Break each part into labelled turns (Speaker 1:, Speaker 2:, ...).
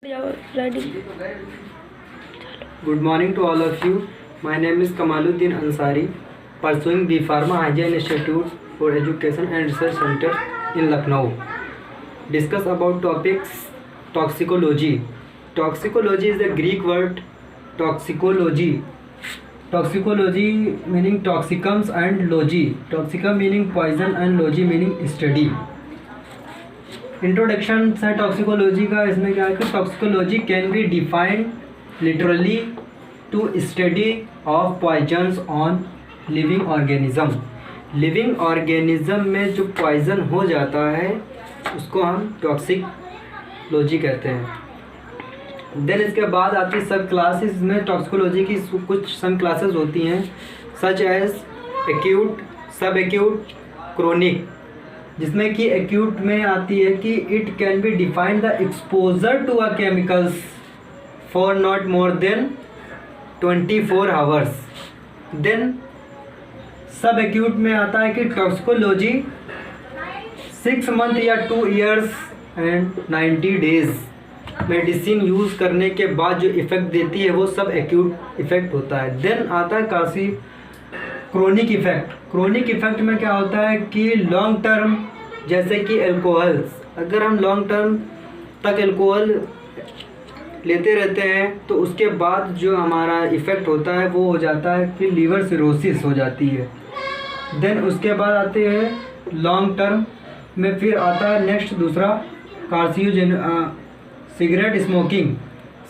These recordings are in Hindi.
Speaker 1: Ready?
Speaker 2: Good morning to all of you. My name is Kamaluddin Ansari, pursuing B Pharma Hygiene Institute for Education and Research Center in Lucknow. Discuss about topics toxicology. Toxicology is the Greek word toxicology. Toxicology meaning toxicums and logy. Toxicum meaning poison and logy meaning study. Introduction है टॉक्सिकोलॉजी का. इसमें क्या है कि toxicology can be defined literally to study of poisons on living organism. Living organism में जो पॉइजन हो जाता है उसको हम टॉक्सिकोलॉजी कहते हैं. देन इसके बाद आती है सब क्लासेस में. टॉक्सिकोलॉजी की कुछ सब क्लासेस होती हैं such as acute, subacute, chronic. जिसमें कि एक्यूट में आती है कि it can be defined the exposure to a chemicals for not more than 24 hours. Then subacute में आता है कि टॉक्सिकोलॉजी 6 मंथ या 2 years and 90 days medicine use करने के बाद जो इफ़ेक्ट देती है वो सब एक्यूट इफ़ेक्ट होता है. देन आता है क्रोनिक इफ़ेक्ट. क्रोनिक इफ़ेक्ट में क्या होता है कि लॉन्ग टर्म, जैसे कि अल्कोहल्स, अगर हम लॉन्ग टर्म तक अल्कोहल लेते रहते हैं तो उसके बाद जो हमारा इफ़ेक्ट होता है वो हो जाता है कि लीवर सिरोसिस हो जाती है. देन उसके बाद आते हैं लॉन्ग टर्म में. फिर आता है नेक्स्ट दूसरा सिगरेट स्मोकिंग.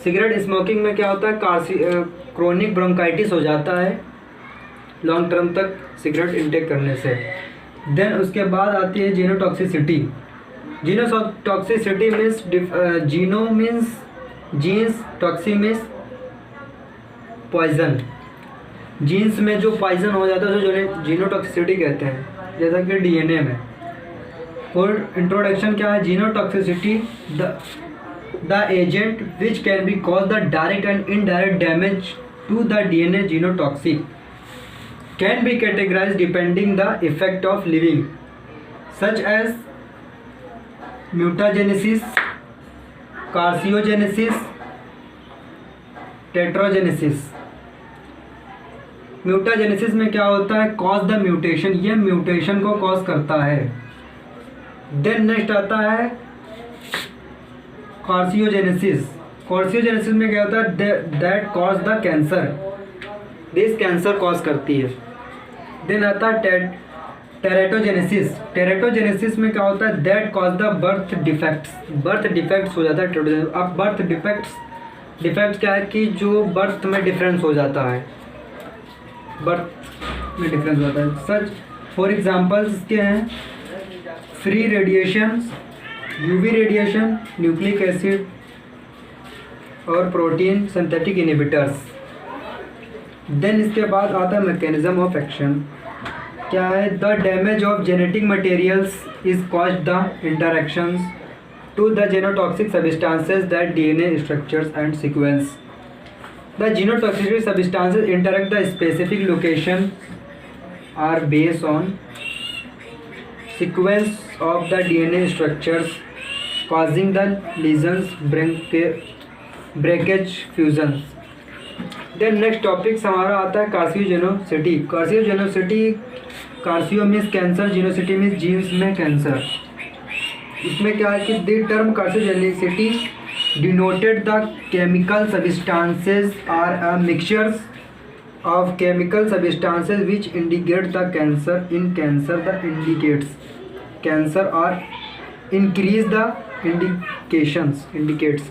Speaker 2: सिगरेट स्मोकिंग में क्या होता है क्रोनिक ब्रोंकाइटिस हो जाता है लॉन्ग टर्म तक सिगरेट इंटेक करने से. देन उसके बाद आती है genotoxicity. Genotoxicity means geno means genes, toxi means poison. Genes में जो पॉइजन हो जाता है जो जीनोटॉक्सिसिटी कहते हैं, जैसा कि डीएनए में. और इंट्रोडक्शन क्या है? Genotoxicity the agent which can be cause the direct and indirect damage to the DNA genotoxic can be categorized depending the effect of living such as mutagenesis, carcinogenesis, tetragenesis. Mutagenesis में क्या होता है? कॉज द म्यूटेशन, ये म्यूटेशन को कॉज करता है. देन नेक्स्ट आता है कार्सियोजेनेसिस. कार्सियोजेनेसिस में क्या होता है? That cause the cancer, this cancer cause करती है. देन आता है टेरेटोजेनेसिस. टेरेटोजेनेसिस में क्या होता है? That cause the birth defects. Birth defects हो जाता है. अब बर्थ डिफेक्ट्स क्या है कि जो बर्थ में डिफरेंस हो जाता है, बर्थ में डिफरेंस होता है. सच फॉर एग्जांपल्स क्या हैं? Free radiation, UV radiation, nucleic acid और प्रोटीन सिंथेटिक इनहिबिटर्स. देन इसके बाद आता है मैकेनिज्म ऑफ एक्शन. क्या है? The damage of genetic materials is caused the interactions to the genotoxic substances that DNA structures and sequence. The genotoxic substances interact the specific location are based on sequence of the DNA structures causing the lesions, breakage, fusions. Then next topics हमारा आता है carcinogenicity. कार्सियो means cancer, genocity means genes में कैंसर. इसमें क्या है कि the term carcinogenicity denoted the chemical substances are a mixtures of chemical substances which indicate the cancer. In cancer the indicates cancer और इंक्रीज द इंडिकेट्स.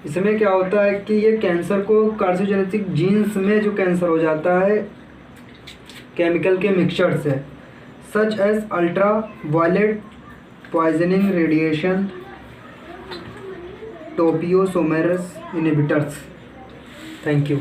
Speaker 2: इसमें क्या होता है कि ये कैंसर को कार्सियोजेनेटिक जीन्स में जो कैंसर हो जाता है केमिकल के मिक्सचर से, such as ultraviolet poisoning radiation, topoisomerase inhibitors. Thank you.